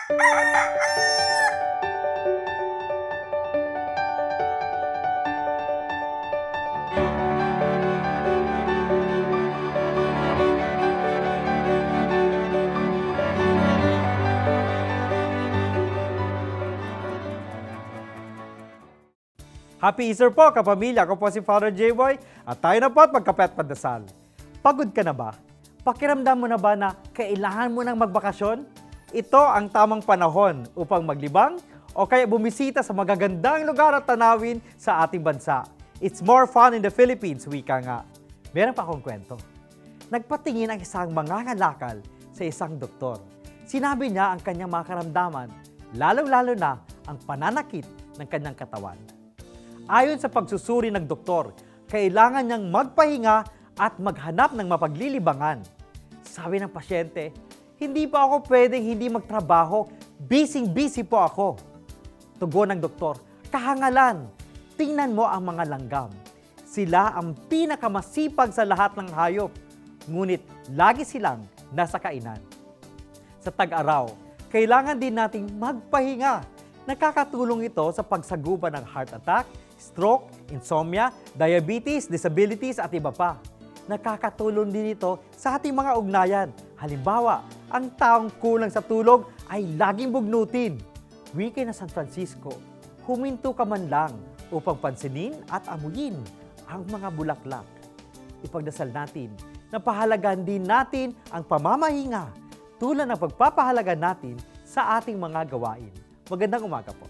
Happy Easter po, kapamilya. Ako po si Father J-Boy at tayo na po at magkape at pandasal. Pagod ka na ba? Pakiramdam mo na ba na kailangan mo nang magbakasyon? Ito ang tamang panahon upang maglibang o kaya bumisita sa magagandang lugar at tanawin sa ating bansa. It's more fun in the Philippines, wika nga. Meron pa akong kwento. Nagpatingin ang isang mangangalakal sa isang doktor. Sinabi niya ang kanyang mga karamdaman, lalong-lalo na ang pananakit ng kanyang katawan. Ayon sa pagsusuri ng doktor, kailangan niyang magpahinga at maghanap ng mapaglilibangan. Sabi ng pasyente, hindi pa ako pwedeng hindi magtrabaho, busy po ako. Tugon ng doktor, kahangalan, tingnan mo ang mga langgam. Sila ang pinakamasipag sa lahat ng hayop, ngunit lagi silang nasa kainan. Sa tag-araw, kailangan din nating magpahinga. Nakakatulong ito sa pagsagupa ng heart attack, stroke, insomnia, diabetes, disabilities at iba pa. Nakakatulong din ito sa ating mga ugnayan. Halimbawa, ang taong kulang sa tulog ay laging bugnutin. Wika na San Francisco, huminto ka man lang upang pansinin at amuyin ang mga bulaklak. Ipagdasal natin na pahalagan din natin ang pamamahinga tulad ng pagpapahalaga natin sa ating mga gawain. Magandang umaga po.